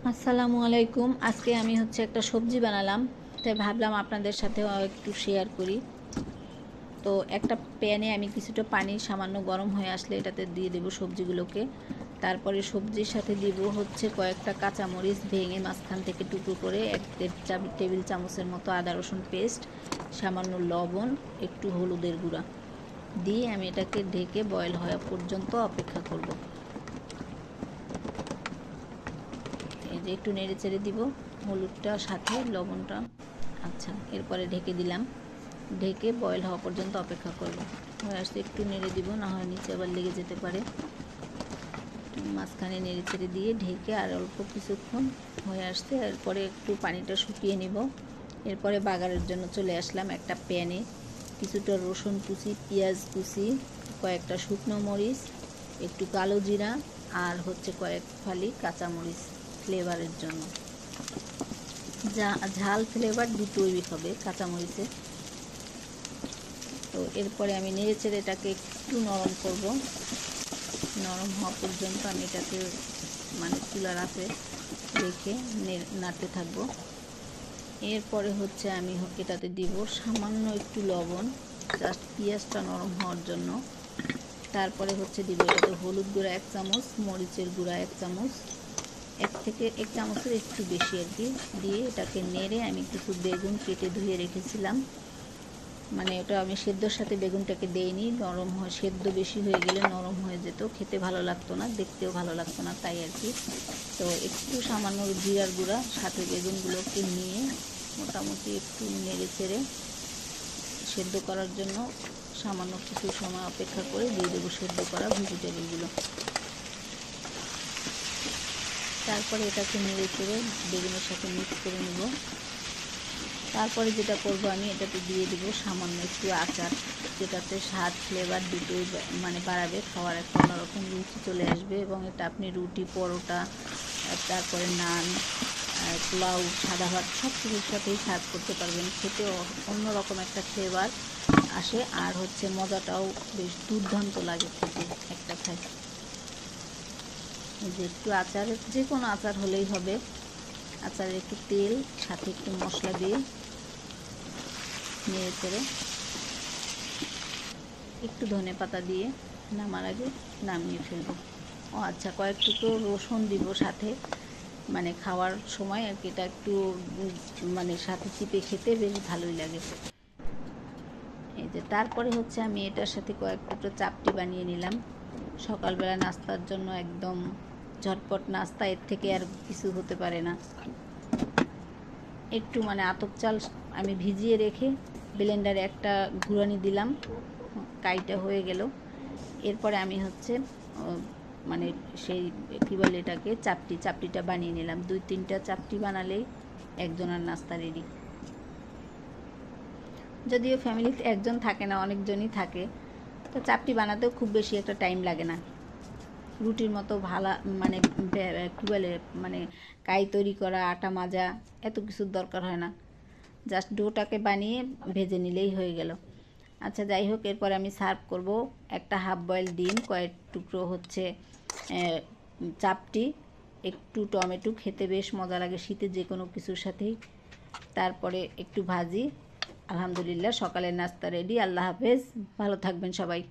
আসসালামু আলাইকুম। আজকে আমি একটা সবজি বানালাম, তাই ভাবলাম আপনাদের সাথেও একটু শেয়ার করি। তো একটা প্যানে আমি কিছুটা পানি সামান্য গরম হয়ে আসলে এটাতে দিয়ে দেব সবজিগুলোকে। তারপরে সবজির সাথে দিব কয়েকটা কাঁচামরিচ ভেঙে মাঝখান থেকে টুকরো করে, 1.5 টেবিল চামচের মতো আদা রসুন পেস্ট, সামান্য লবণ, একটু হলুদের গুঁড়া দিয়ে আমি এটাকে ঢেকে বয়েল হওয়া পর্যন্ত অপেক্ষা করব। এই যে একটু নেড়ে চেড়ে দিব হলুদটা সাথে লবণটা। আচ্ছা, এরপরে ঢেকে দিলাম। ঢেকে বয়েল হওয়া পর্যন্ত অপেক্ষা করব। হয়ে আসতে একটু নেড়ে দিব, না হয় নিচে আবার লেগে যেতে পারে। মাঝখানে নেড়ে চেড়ে দিয়ে ঢেকে আর অল্প কিছুক্ষণ হয়ে আসতে, এরপরে একটু পানিটা শুকিয়ে নিব। এরপরে বাগারের জন্য চলে আসলাম একটা প্যানে। কিছুটা রসুন কুচি, পেঁয়াজ কুচি, কয়েকটা শুকনো মরিচ, একটু কালো জিরা আর কয়েক ফালি কাঁচামরিচ ফ্লেভারের জন্য। ঝাল ফ্লেভার দুটোই হবে কাঁচামরিচে। তো এরপরে আমি নেড়ে চেড়ে এটাকে একটু নরম করব। নরম হওয়া পর্যন্ত আমি এটাকে চুলার আঁচে রেখে নাড়তে থাকবো। এরপরে আমি এটাতে দিব সামান্য একটু লবণ, জাস্ট পেঁয়াজটা নরম হওয়ার জন্য। তারপরে দিব এটাতে হলুদ গুঁড়া 1 চামচ, মরিচের গুঁড়া 1 চামচ, 1 থেকে 1 চামচের একটু বেশি আর কি, দিয়ে এটাকে নেড়ে আমি কিছু বেগুন কেটে ধুয়ে রেখেছিলাম। ওটা আমি সেদ্ধর সাথে বেগুনটাকে দেইনি, নরম হয়, সেদ্ধ বেশি হয়ে গেলে নরম হয়ে যেত, খেতে ভালো লাগতো না, দেখতেও ভালো লাগতো না, তাই আর কি। তো একটু সামান্য জিরার গুঁড়া সাথে বেগুনগুলোকে নিয়ে মোটামুটি একটু নেড়ে চেড়ে সেদ্ধ করার জন্য সামান্য কিছু সময় অপেক্ষা করে দিয়ে দেবো সেদ্ধ করা ভেজিটেবলগুলো। তারপরে এটাকে নেড়ে চেড়ে বেগুনের সাথে মিক্স করে নেব। তারপরে যেটা করব, আমি এটাতে দিয়ে দেব সামান্য একটু আচার, যেটাতে স্বাদ ফ্লেভার দুটোই বাড়াবে, খাওয়ার একটা অন্যরকম রুচি চলে আসবে। এবং এটা আপনি রুটি, পরোটা, তারপরে নান, পোলাও, সাদা ভাত সব কিছুর সাথেই সার্ভ করতে পারবেন। খেতে অন্যরকম একটা ফ্লেভার আসে, আর মজাটাও বেশ দুর্দান্ত লাগে খেতে একটা খাই। যে একটু আচারের, যে কোনো আচার হলেই হবে, আচারের একটু তেল সাথে একটু মশলা দিয়ে নেড়ে চেড়ে একটু ধনে পাতা দিয়ে নামার আগে নামিয়ে ফেলবো। ও আচ্ছা, কয়েক টুকরো রসুন দিব সাথে, খাওয়ার সময় আর কি, এটা একটু সাথে চিপে খেতে বেশ ভালোই লাগে। এই যে তারপরে আমি এটার সাথে কয়েক টুকরো চাপটি বানিয়ে নিলাম। সকালবেলা নাস্তার জন্য একদম ঝটপট নাস্তা, এর থেকে আর কিছু হতে পারে না। একটু আতপ চাল আমি ভিজিয়ে রেখে ব্লেন্ডারে একটা ঘুরানি দিলাম, কাইটা হয়ে গেল। এরপরে আমি সেই কী বলে এটাকে, চাপটিটা বানিয়ে নিলাম। 2-3টা চাপটি বানালেই একজনের নাস্তা রেডি। যদিও ফ্যামিলিতে একজন থাকে না, অনেকজনই থাকে, তো চাপটি বানাতেও খুব বেশি একটা টাইম লাগে না। রুটির মতো ভালা কী বলে কাই তৈরি করা, আটা মাজা, এত কিছুর দরকার হয় না। জাস্ট ডোটাকে বানিয়ে ভেজে নিলেই হয়ে গেল। আচ্ছা, যাই হোক, এরপর আমি সার্ভ করব একটা হাফ বয়েল ডিম, কয়েক টুকরো চাপটি, একটু টমেটো, খেতে বেশ মজা লাগে শীতে যে কোনো কিছুর সাথেই। তারপরে একটু ভাজি। আলহামদুলিল্লাহ, সকালের নাস্তা রেডি। আল্লাহ হাফেজ, ভালো থাকবেন সবাই।